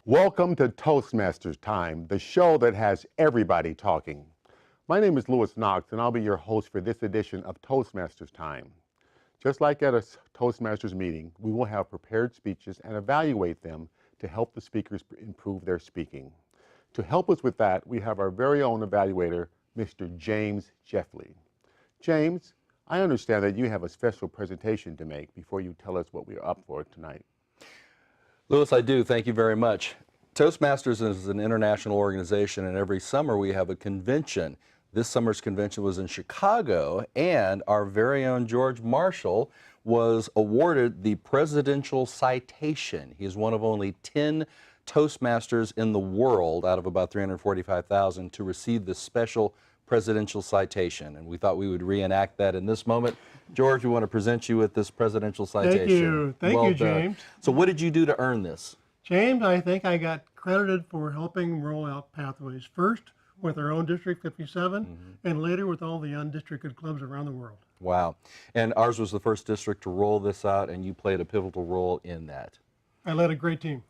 Welcome to Toastmasters Time, the show that has everybody talking. My name is Knox, and I'll be your host for this edition of Toastmasters Time. Just like at a Toastmasters meeting, we will have prepared speeches and evaluate them to help the speakers improve their speaking. To help us with that, we have our very own evaluator, Mr. James Jeffley. James, I understand that you have a special presentation to make before you tell us what we're up for tonight. Louis, I do. Thank you very much. Toastmasters is an international organization, and every summer we have a convention. This summer's convention was in Chicago, and our very own George Marshall was awarded the Presidential Citation. He is one of only 10 Toastmasters in the world out of about 345,000 to receive this special Presidential Citation, and we thought we would reenact that in this moment. George, we want to present you with this Presidential Citation. Thank you. Thank you, James. So what did you do to earn this? James, I think I got credited for helping roll out Pathways, first with our own District 57, and later with all the undistricted clubs around the world. Wow. And ours was the first district to roll this out, and you played a pivotal role in that. I led a great team.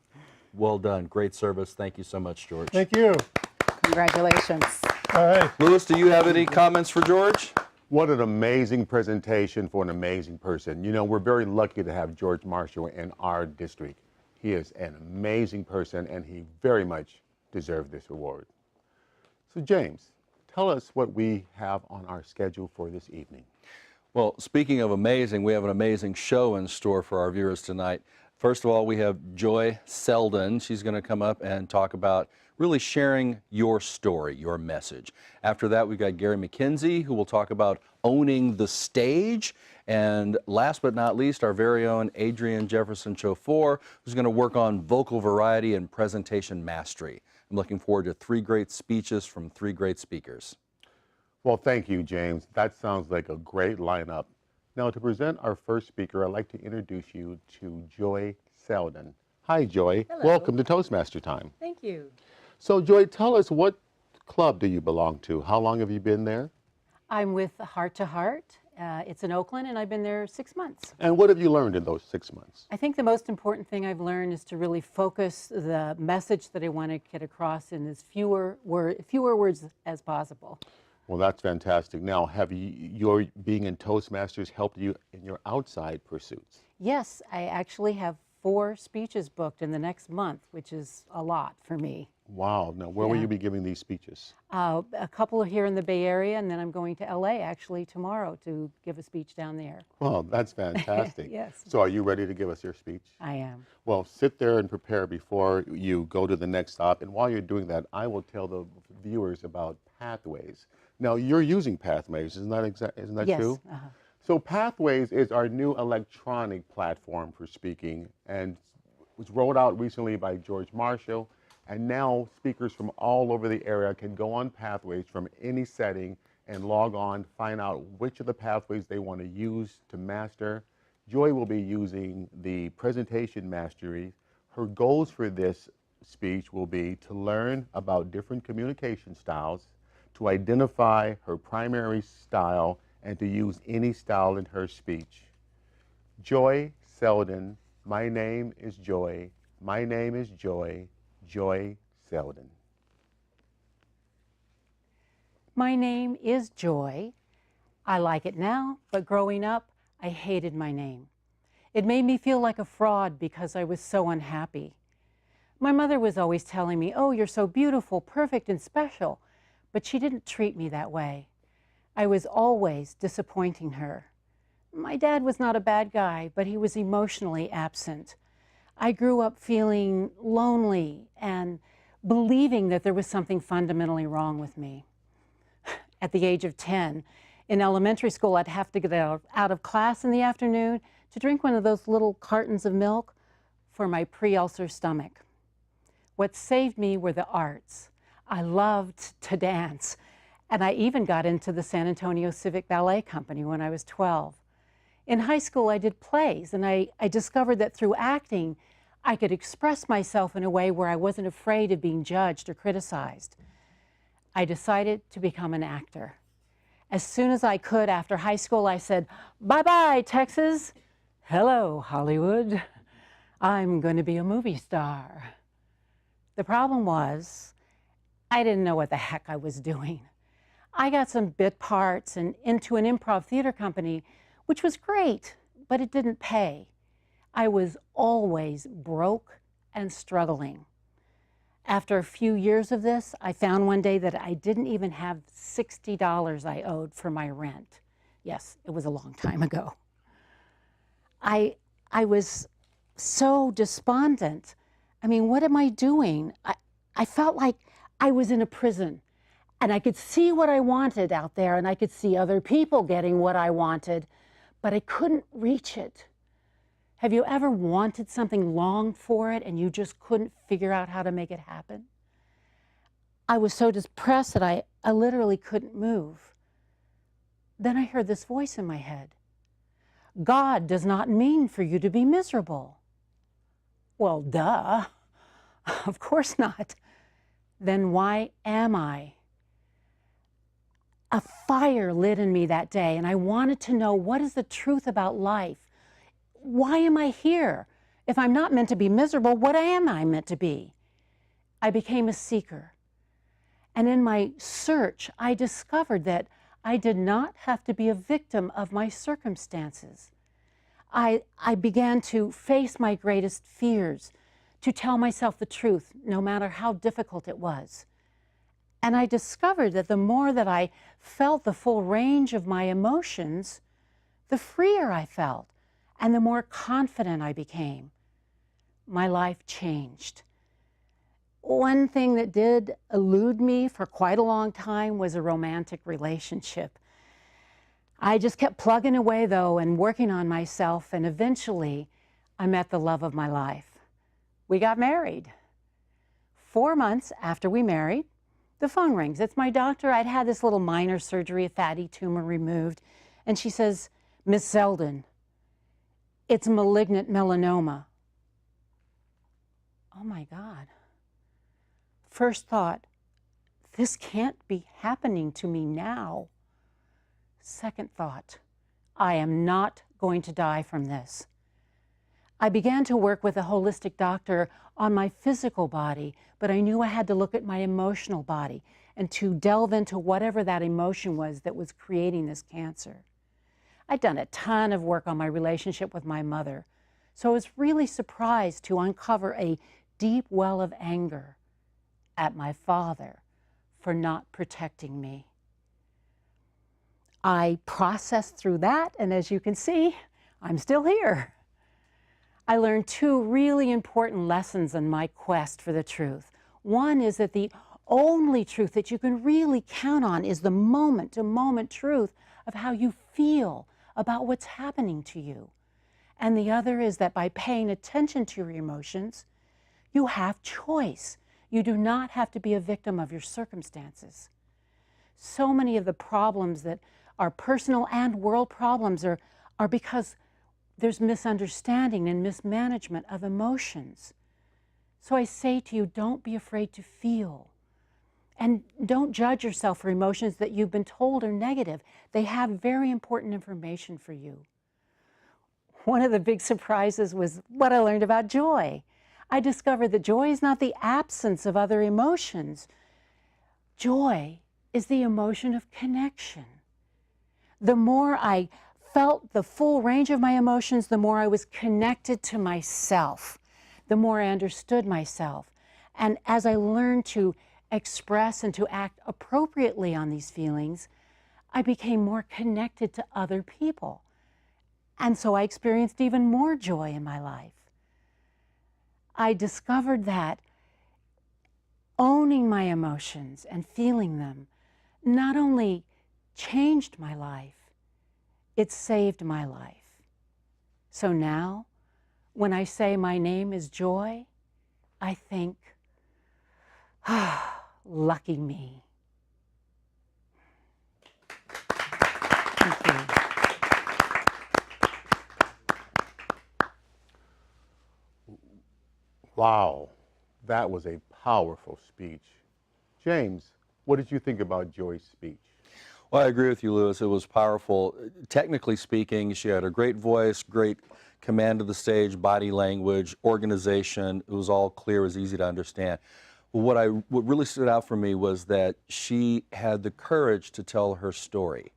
Well done. Great service. Thank you so much, George. Thank you. Congratulations. All right. Louis, do you have any comments for George? What an amazing presentation for an amazing person. You know, we're very lucky to have George Marshall in our district. He is an amazing person, and he very much deserved this award. So James, tell us what we have on our schedule for this evening. Well, speaking of amazing, we have an amazing show in store for our viewers tonight. First of all, we have Joie Seldon. She's going to come up and talk about really sharing your story, your message. After that, we've got McKinsey, who will talk about owning the stage. And last but not least, our very own Adrian Jefferson Chofor, who's going to work on vocal variety and presentation mastery. I'm looking forward to 3 great speeches from 3 great speakers. Well, thank you, James. That sounds like a great lineup. Now, to present our first speaker, I'd like to introduce you to Joie Seldon. Hi, Joie. Hello. Welcome to Toastmaster Time. Thank you. So, Joie, tell us, what club do you belong to? How long have you been there? I'm with Heart to Heart. It's in Oakland, and I've been there 6 months. And what have you learned in those 6 months? I think the most important thing I've learned is to really focus the message that I want to get across in as fewer words as possible. Well, that's fantastic. Now, have your being in Toastmasters helped you in your outside pursuits? Yes, I actually have 4 speeches booked in the next month, which is a lot for me. Wow. Now, where will you be giving these speeches? A couple are here in the Bay Area, and then I'm going to LA actually tomorrow to give a speech down there. Well, that's fantastic. Yes. So are you ready to give us your speech? I am. Well, sit there and prepare before you go to the next stop. And while you're doing that, I will tell the viewers about Pathways. Now, you're using Pathways, isn't that Yes. true? So Pathways is our new electronic platform for speaking, and was rolled out recently by George Marshall. And now speakers from all over the area can go on Pathways from any setting and log on, find out which of the pathways they want to use to master. Joie will be using the presentation mastery. Her goals for this speech will be to learn about different communication styles, to identify her primary style, and to use any style in her speech. Joie Seldon, my name is Joie, my name is Joie, Joie Seldon. My name is Joy. I like it now, but growing up, I hated my name. It made me feel like a fraud because I was so unhappy. My mother was always telling me, "Oh, you're so beautiful, perfect, and special," but she didn't treat me that way. I was always disappointing her. My dad was not a bad guy, but he was emotionally absent. I grew up feeling lonely and believing that there was something fundamentally wrong with me. At the age of 10, In elementary school, I'd have to get out of class in the afternoon to drink one of those little cartons of milk for my pre-ulcer stomach. What saved me were the arts. I loved to dance, and I even got into the San Antonio Civic Ballet Company when I was 12. In high school, I did plays, and I discovered that through acting, I could express myself in a way where I wasn't afraid of being judged or criticized. I decided to become an actor. As soon as I could after high school, I said, "Bye-bye, Texas. Hello, Hollywood. I'm going to be a movie star." The problem was, I didn't know what the heck I was doing. I got some bit parts and into an improv theater company, which was great, but it didn't pay. I was always broke and struggling. After a few years of this, I found one day that I didn't even have $60 I owed for my rent. Yes, it was a long time ago. I was so despondent. I mean, what am I doing? I felt like I was in a prison, and I could see what I wanted out there, and I could see other people getting what I wanted, but I couldn't reach it. Have you ever wanted something, longed for it, and you just couldn't figure out how to make it happen? I was so depressed that I literally couldn't move. Then I heard this voice in my head. God does not mean for you to be miserable. Well, duh. Of course not. Then why am I? A fire lit in me that day, and I wanted to know, what is the truth about life? Why am I here? If I'm not meant to be miserable, what am I meant to be? I became a seeker. And in my search, I discovered that I did not have to be a victim of my circumstances. I began to face my greatest fears, to tell myself the truth, no matter how difficult it was. And I discovered that the more that I felt the full range of my emotions, the freer I felt, and the more confident I became. My life changed. One thing that did elude me for quite a long time was a romantic relationship. I just kept plugging away, though, and working on myself, and eventually I met the love of my life. We got married. 4 months after we married, the phone rings. It's my doctor. I'd had this little minor surgery, a fatty tumor removed, and she says, "Miss Seldon, it's malignant melanoma." Oh my God. First thought, this can't be happening to me now. Second thought, I am not going to die from this. I began to work with a holistic doctor on my physical body, but I knew I had to look at my emotional body and to delve into whatever that emotion was that was creating this cancer. I'd done a ton of work on my relationship with my mother, so I was really surprised to uncover a deep well of anger at my father for not protecting me. I processed through that, and as you can see, I'm still here. I learned 2 really important lessons in my quest for the truth. One is that the only truth that you can really count on is the moment-to-moment truth of how you feel about what's happening to you. And the other is that by paying attention to your emotions, you have choice. You do not have to be a victim of your circumstances. So many of the problems that are personal and world problems are because there's misunderstanding and mismanagement of emotions. So I say to you, don't be afraid to feel. And don't judge yourself for emotions that you've been told are negative. They have very important information for you. One of the big surprises was what I learned about joy. I discovered that joy is not the absence of other emotions. Joy is the emotion of connection. The more I felt the full range of my emotions, the more I was connected to myself, the more I understood myself. And as I learned to express and to act appropriately on these feelings, I became more connected to other people. And so I experienced even more joy in my life. I discovered that owning my emotions and feeling them not only changed my life. It saved my life. So now, when I say my name is Joy, I think, lucky me. Thank you. Wow, that was a powerful speech. James, what did you think about Joy's speech? Well, I agree with you, Lewis. It was powerful. Technically speaking, she had a great voice, great command of the stage, body language, organization. It was all clear, it was easy to understand. What really stood out for me was that she had the courage to tell her story.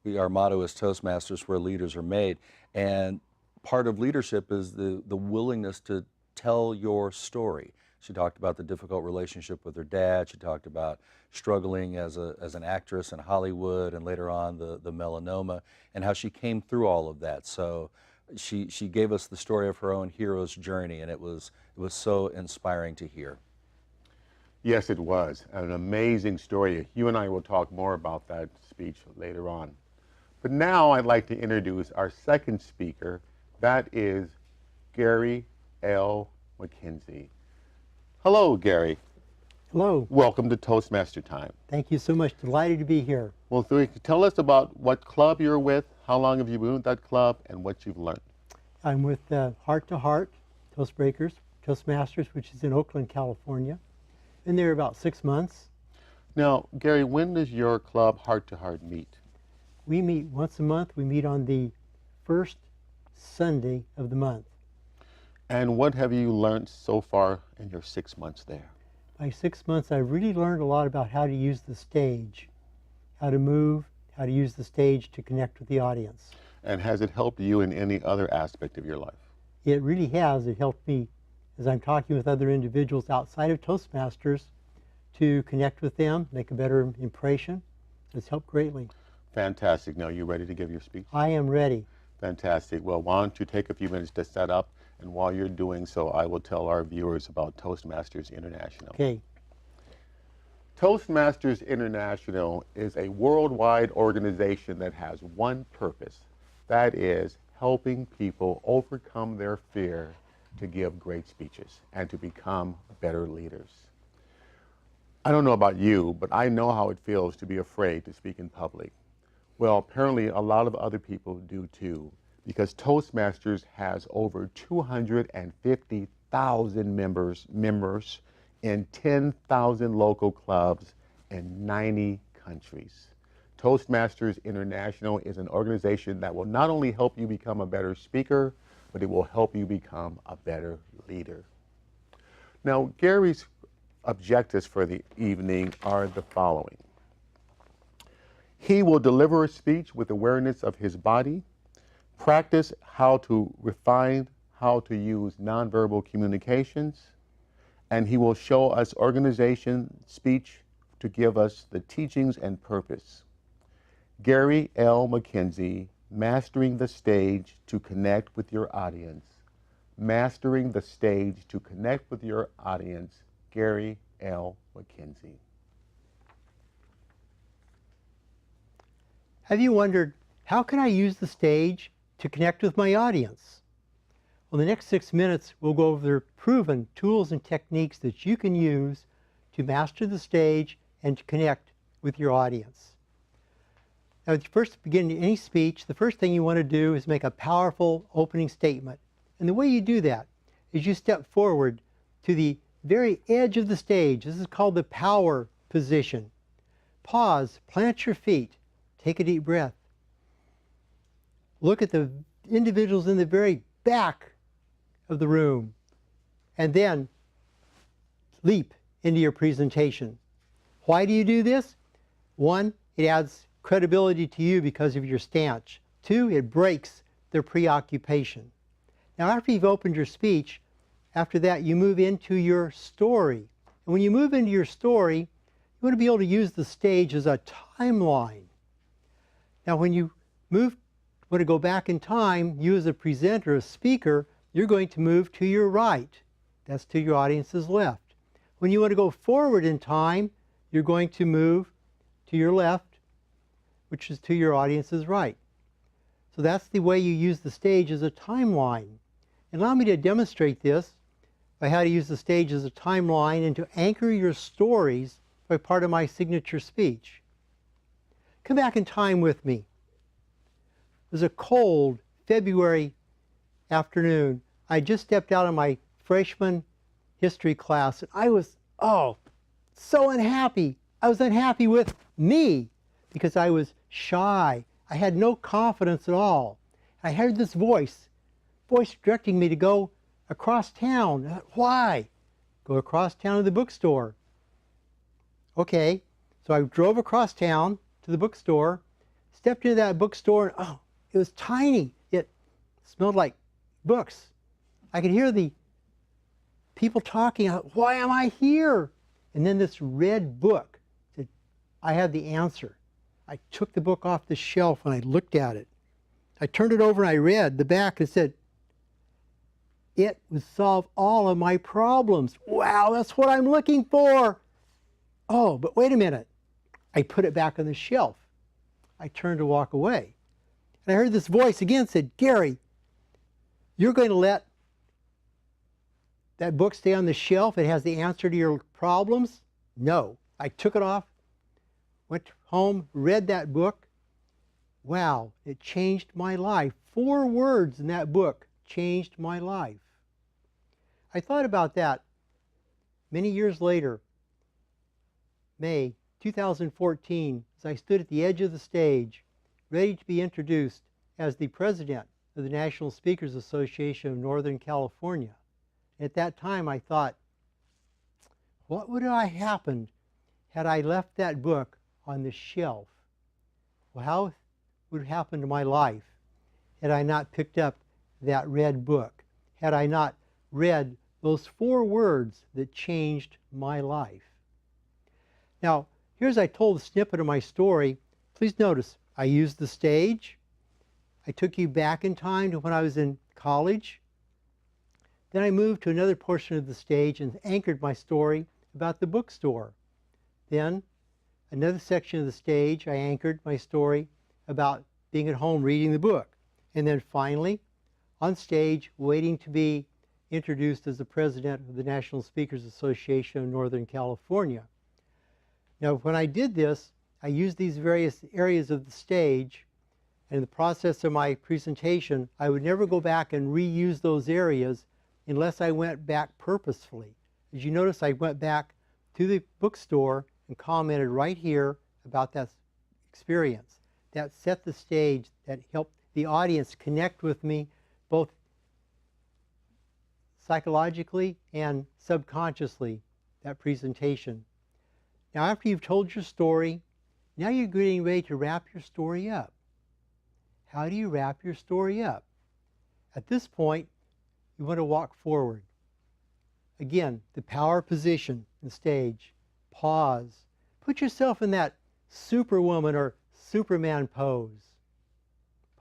Our motto is Toastmasters, where leaders are made. And part of leadership is the willingness to tell your story. She talked about the difficult relationship with her dad. She talked about struggling as an actress in Hollywood, and later on the melanoma, and how she came through all of that. So she gave us the story of her own hero's journey, and it was so inspiring to hear. Yes, it was an amazing story. You and I will talk more about that speech later on. But now I'd like to introduce our second speaker. That is Gary L. McKinsey. Hello, Gary. Hello. Welcome to Toastmaster Time. Thank you so much. Delighted to be here. Well, tell us about what club you're with, how long have you been with that club, and what you've learned. I'm with Heart to Heart Toastbreakers, Toastmasters, which is in Oakland, California. Been there about 6 months. Now, Gary, when does your club Heart to Heart meet? We meet once a month. We meet on the first Sunday of the month. And what have you learned so far in your 6 months there? By 6 months, I really learned a lot about how to use the stage, how to move, how to use the stage to connect with the audience. And has it helped you in any other aspect of your life? It really has. It helped me as I'm talking with other individuals outside of Toastmasters to connect with them, make a better impression. It's helped greatly. Fantastic. Now, you ready to give your speech? I am ready. Fantastic. Well, why don't you take a few minutes to set up, and while you're doing so, I will tell our viewers about Toastmasters International. Okay. Toastmasters International is a worldwide organization that has one purpose. That is helping people overcome their fear to give great speeches and to become better leaders. I don't know about you, but I know how it feels to be afraid to speak in public. Well, apparently a lot of other people do too, because Toastmasters has over 250,000 members in 10,000 local clubs in 90 countries. Toastmasters International is an organization that will not only help you become a better speaker, but it will help you become a better leader. Now, Gary's objectives for the evening are the following. He will deliver a speech with awareness of his body, practice how to refine how to use nonverbal communications, and he will show us organization speech to give us the teachings and purpose. Gary L. McKinsey, Mastering the Stage to Connect with Your Audience. Mastering the Stage to Connect with Your Audience, Gary L. McKinsey. Have you wondered, how can I use the stage to connect with my audience? Well, the next 6 minutes, we'll go over proven tools and techniques that you can use to master the stage and to connect with your audience. Now, when you first begin any speech, the first thing you want to do is make a powerful opening statement. And the way you do that is you step forward to the very edge of the stage. This is called the power position. Pause, plant your feet, take a deep breath. Look at the individuals in the very back of the room, and then leap into your presentation. Why do you do this? 1, it adds credibility to you because of your stance. 2, it breaks their preoccupation. Now, after you've opened your speech, after that you move into your story. And when you move into your story, you want to be able to use the stage as a timeline. Now, when you want to go back in time, you as a presenter, a speaker, you're going to move to your right. That's to your audience's left. When you want to go forward in time, you're going to move to your left. which is to your audience's right. So that's the way you use the stage as a timeline. And allow me to demonstrate this by how to use the stage as a timeline and to anchor your stories by part of my signature speech. Come back in time with me. It was a cold February afternoon. I just stepped out of my freshman history class and I was, so unhappy. I was unhappy with me because I was shy. I had no confidence at all. I heard this voice directing me to go across town. I thought, why? Go across town to the bookstore. Okay, so I drove across town to the bookstore, stepped into that bookstore, and it was tiny. It smelled like books. I could hear the people talking. Why am I here? And then this red book said, I have the answer. I took the book off the shelf and I looked at it. I turned it over and I read the back and it said, it would solve all of my problems. Wow, that's what I'm looking for. Oh, but wait a minute. I put it back on the shelf. I turned to walk away. And I heard this voice again said, Gary, you're going to let that book stay on the shelf? It has the answer to your problems? No. I took it off, went home, read that book. Wow, it changed my life. 4 words in that book changed my life. I thought about that many years later, May 2014, as I stood at the edge of the stage, ready to be introduced as the president of the National Speakers Association of Northern California. At that time, I thought, what would have happened had I left that book on the shelf? Well, how would have happened to my life had I not picked up that red book? Had I not read those 4 words that changed my life? Now, here's I told a snippet of my story. Please notice, I used the stage. I took you back in time to when I was in college. Then I moved to another portion of the stage and anchored my story about the bookstore. Then, another section of the stage, I anchored my story about being at home reading the book. And then finally, on stage, waiting to be introduced as the president of the National Speakers Association of Northern California. Now, when I did this, I used these various areas of the stage, and in the process of my presentation, I would never go back and reuse those areas unless I went back purposefully. As you notice, I went back to the bookstore and commented right here about that experience. That set the stage, that helped the audience connect with me both psychologically and subconsciously, that presentation. Now, after you've told your story, now you're getting ready to wrap your story up. How do you wrap your story up? At this point, you want to walk forward. Again, the power position on stage. Pause. Put yourself in that superwoman or Superman pose.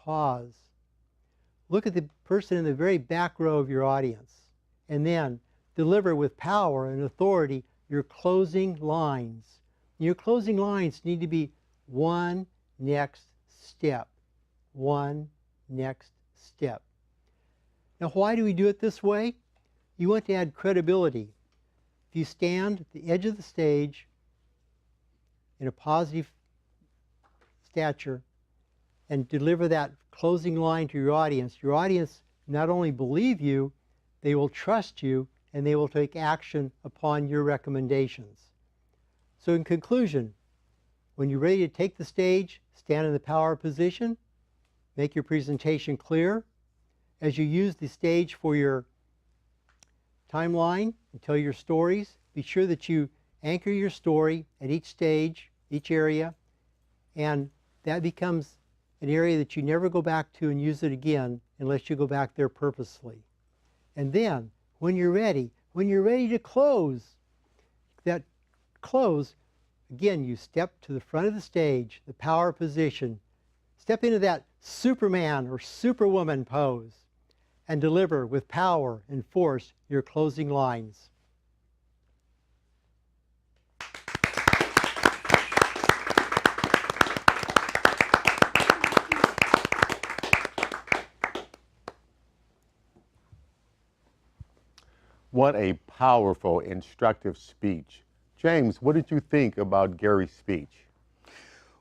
Pause. Look at the person in the very back row of your audience. And then deliver with power and authority your closing lines. Your closing lines need to be one next step. One next step. Now, why do we do it this way? You want to add credibility. If you stand at the edge of the stage in a positive stature and deliver that closing line to your audience not only believe you, they will trust you, and they will take action upon your recommendations. So in conclusion, when you're ready to take the stage, stand in the power position, make your presentation clear. As you use the stage for your timeline and tell your stories, be sure that you anchor your story at each stage, each area, and that becomes an area that you never go back to and use it again unless you go back there purposely. And then, when you're ready to close, again, you step to the front of the stage, the power position, step into that Superman or Superwoman pose, and deliver with power and force your closing lines. What a powerful, instructive speech. James, what did you think about Gary's speech?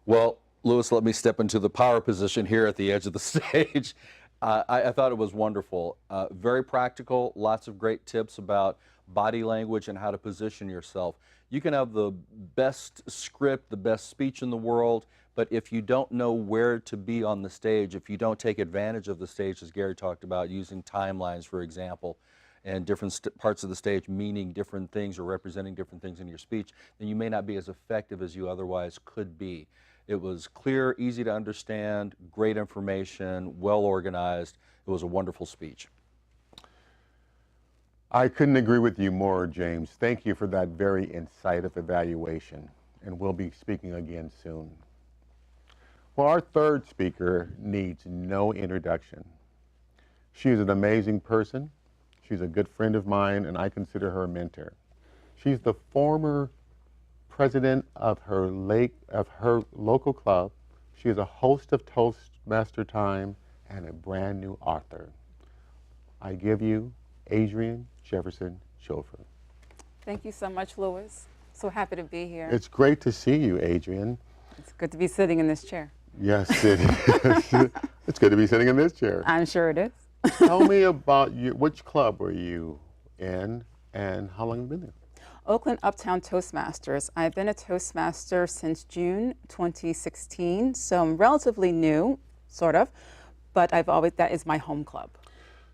Well, Louis, let me step into the power position here at the edge of the stage. I thought it was wonderful. Very practical, lots of great tips about body language and how to position yourself. You can have the best script, the best speech in the world, but if you don't know where to be on the stage, if you don't take advantage of the stage, as Gary talked about, using timelines, for example, and different parts of the stage meaning different things or representing different things in your speech, then you may not be as effective as you otherwise could be. It was clear, easy to understand, great information, well organized. It was a wonderful speech. I couldn't agree with you more, James. Thank you for that very insightful evaluation, and we'll be speaking again soon. Well, our third speaker needs no introduction. She is an amazing person. She's a good friend of mine, and I consider her a mentor. She's the former president of her local club. She is a host of Toastmaster Time and a brand new author. I give you Adrian Jefferson Chofor. Thank you so much, Louis. So happy to be here. It's great to see you, Adrian. It's good to be sitting in this chair. Yes, it is. It's good to be sitting in this chair. I'm sure it is. Tell me about you. Which club were you in, and how long have you been there? Oakland Uptown Toastmasters. I've been a Toastmaster since June 2016, so I'm relatively new, sort of, but that is my home club.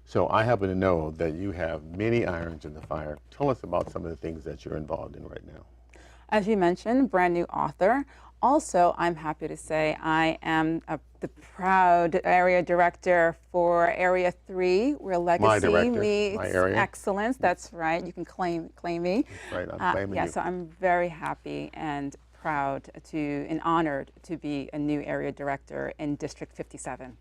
So I happen to know that you have many irons in the fire. Tell us about some of the things that you're involved in right now. As you mentioned, brand new author. Also, I'm happy to say I am the proud area director for Area 3, where legacy meets excellence. That's right. You can claim me. That's right. I'm claiming yeah, you. so I'm very happy and proud and honored to be a new area director in District 57.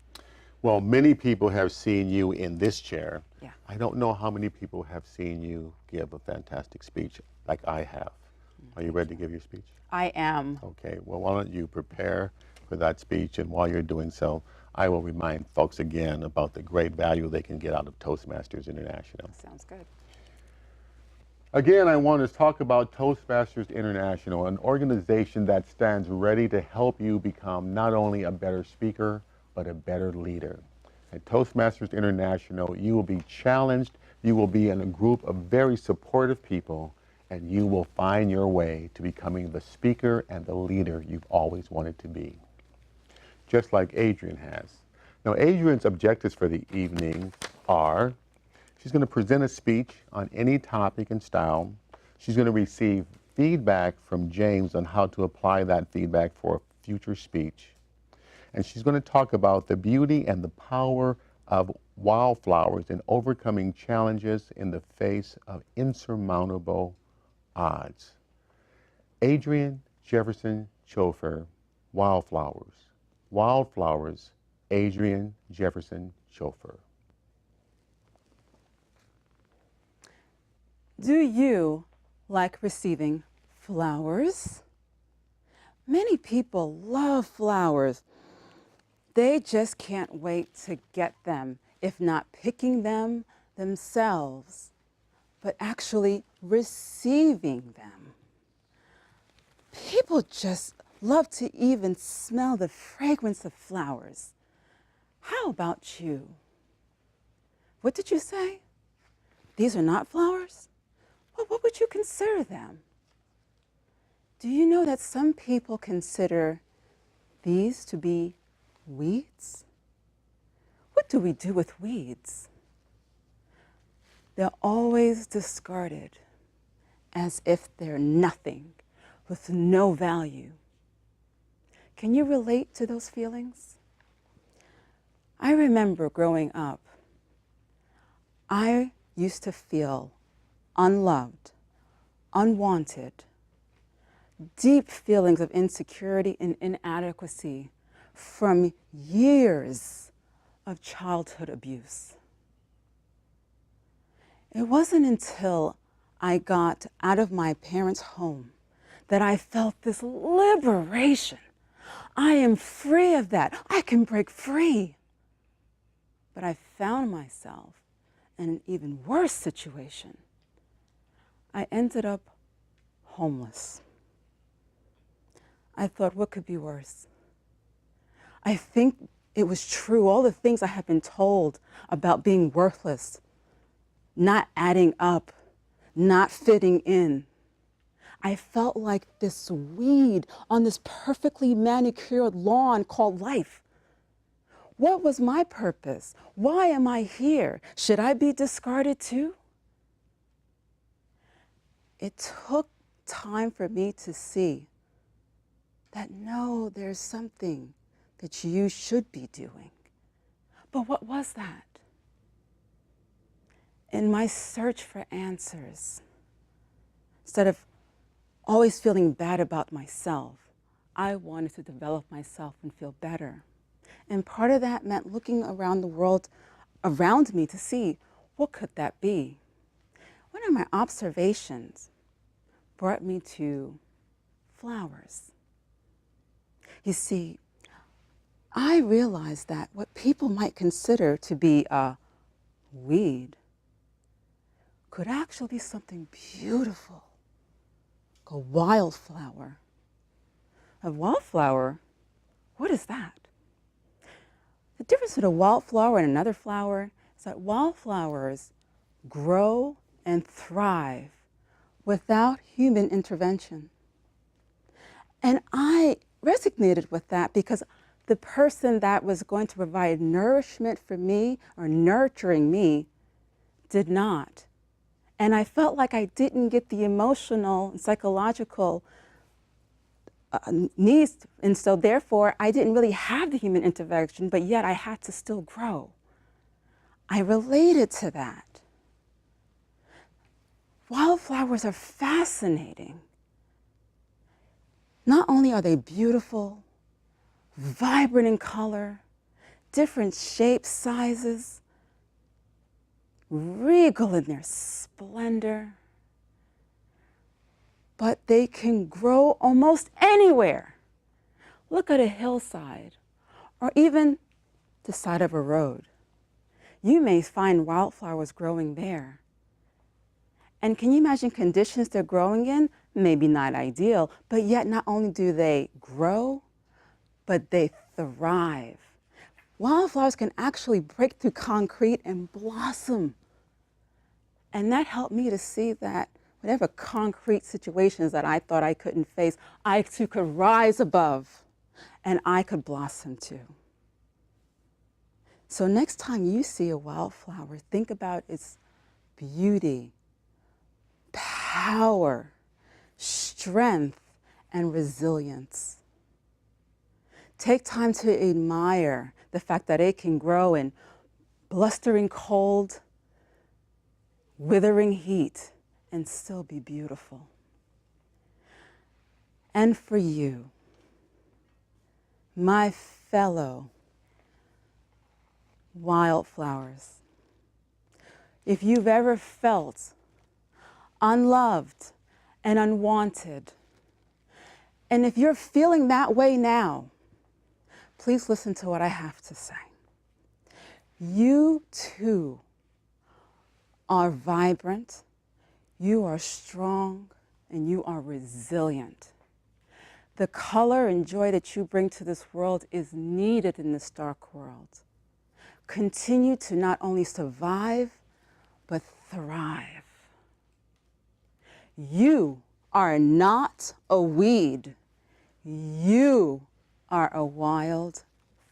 Well, many people have seen you in this chair. Yeah. I don't know how many people have seen you give a fantastic speech like I have. Are you ready to give your speech? I am. Okay, well, why don't you prepare for that speech, and while you're doing so, I will remind folks again about the great value they can get out of Toastmasters International. Sounds good. Again, I want to talk about Toastmasters International, an organization that stands ready to help you become not only a better speaker, but a better leader. At Toastmasters International, you will be challenged, you will be in a group of very supportive people, and you will find your way to becoming the speaker and the leader you've always wanted to be, just like Adrian has. Now, Adrian's objectives for the evening are, she's going to present a speech on any topic and style. She's going to receive feedback from James on how to apply that feedback for a future speech. And she's going to talk about the beauty and the power of wildflowers in overcoming challenges in the face of insurmountable odds. Adrian Jefferson Chofor, Wildflowers. Wildflowers, Adrian Jefferson Chofor. Do you like receiving flowers? Many people love flowers. They just can't wait to get them, if not picking them themselves, but actually receiving them. People just love to even smell the fragrance of flowers. How about you? What did you say? These are not flowers? Well, what would you consider them? Do you know that some people consider these to be weeds? What do we do with weeds? They're always discarded as if they're nothing, with no value. Can you relate to those feelings? I remember growing up, I used to feel unloved, unwanted, deep feelings of insecurity and inadequacy from years of childhood abuse. It wasn't until I got out of my parents' home that I felt this liberation. I am free of that. I can break free. But I found myself in an even worse situation I ended up homeless. I thought, what could be worse? I think it was true, all the things I had been told about being worthless, not adding up, not fitting in. I felt like this weed on this perfectly manicured lawn called life. What was my purpose? Why am I here? Should I be discarded too? It took time for me to see that no, there's something that you should be doing. But what was that? In my search for answers, instead of always feeling bad about myself, I wanted to develop myself and feel better. And part of that meant looking around the world around me to see, what could that be? One of my observations brought me to flowers. You see, I realized that what people might consider to be a weed could actually be something beautiful, like a wildflower. A wildflower? What is that? The difference between a wildflower and another flower is that wildflowers grow and thrive without human intervention. And I resonated with that because the person that was going to provide nourishment for me or nurturing me did not. And I felt like I didn't get the emotional and psychological needs, and so therefore I didn't really have the human intervention, but yet I had to still grow. I related to that. Wildflowers are fascinating. Not only are they beautiful, vibrant in color, different shapes, sizes, regal in their splendor, but they can grow almost anywhere. Look at a hillside or even the side of a road. You may find wildflowers growing there. And can you imagine conditions they're growing in? Maybe not ideal, but yet not only do they grow, but they thrive. Wildflowers can actually break through concrete and blossom. And that helped me to see that whatever concrete situations that I thought I couldn't face, I too could rise above and I could blossom too. So next time you see a wildflower, think about its beauty, power, strength, and resilience. Take time to admire the fact that it can grow in blustering cold, withering heat, and still be beautiful. And for you, my fellow wildflowers, if you've ever felt unloved and unwanted, and if you're feeling that way now, please listen to what I have to say. You too are vibrant, you are strong, and you are resilient. The color and joy that you bring to this world is needed in this dark world. Continue to not only survive, but thrive. You are not a weed. You are a wild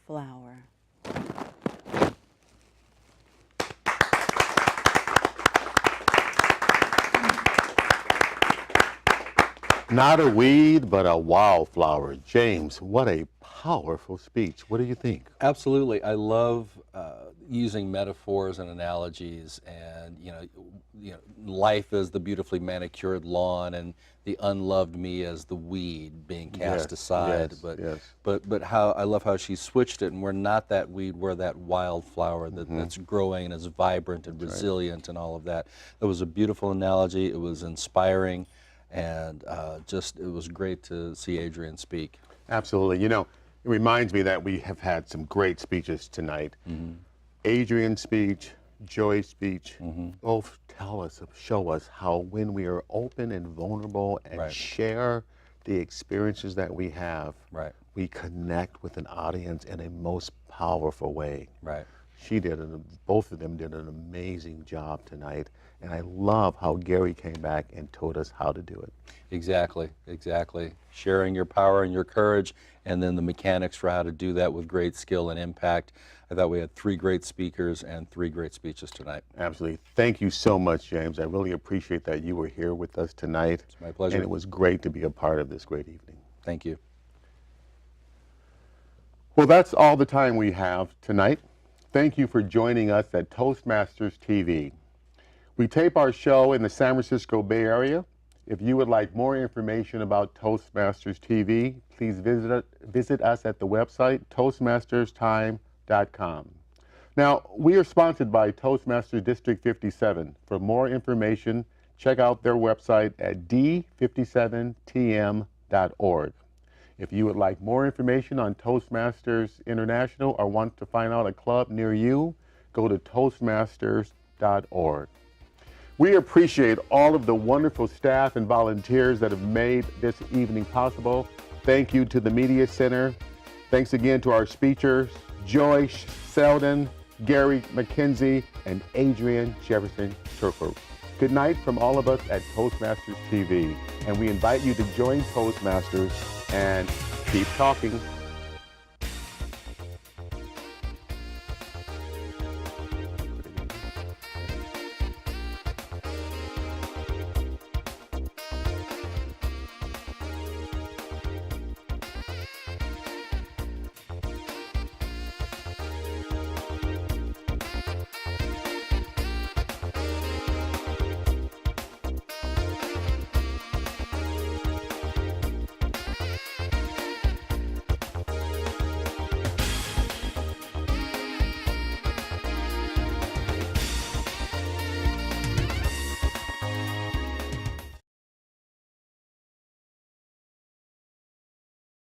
flower. Not a weed, but a wildflower. James, what a powerful speech. What do you think? Absolutely. I love using metaphors and analogies, and you know, life as the beautifully manicured lawn, and the unloved me as the weed being cast aside. But how I love how she switched it, and we're not that weed, we're that wildflower that's growing and is vibrant and resilient and all of that. It was a beautiful analogy. It was inspiring, and it was great to see Adrian speak. Absolutely. You know, it reminds me that we have had some great speeches tonight. Adrian's speech, Joie's speech both show us how when we are open and vulnerable and Right. share the experiences that we have, Right. we connect with an audience in a most powerful way. Right. Both of them did an amazing job tonight, and I love how Gary came back and told us how to do it. Exactly, exactly. Sharing your power and your courage, and then the mechanics for how to do that with great skill and impact. I thought we had 3 great speakers and 3 great speeches tonight. Absolutely. Thank you so much, James. I really appreciate that you were here with us tonight. It's my pleasure. And it was great to be a part of this great evening. Thank you. Well, that's all the time we have tonight. Thank you for joining us at Toastmasters TV. We tape our show in the San Francisco Bay Area. If you would like more information about Toastmasters TV, please visit us at the website toastmasterstime.com. Now, we are sponsored by Toastmasters District 57. For more information, check out their website at d57tm.org. If you would like more information on Toastmasters International or want to find out a club near you, go to toastmasters.org. We appreciate all of the wonderful staff and volunteers that have made this evening possible. Thank you to the Media Center. Thanks again to our speakers, Joie Seldon, Gary McKinsey, and Adrian Jefferson Chofor. Good night from all of us at Toastmasters TV, and we invite you to join Toastmasters and keep talking.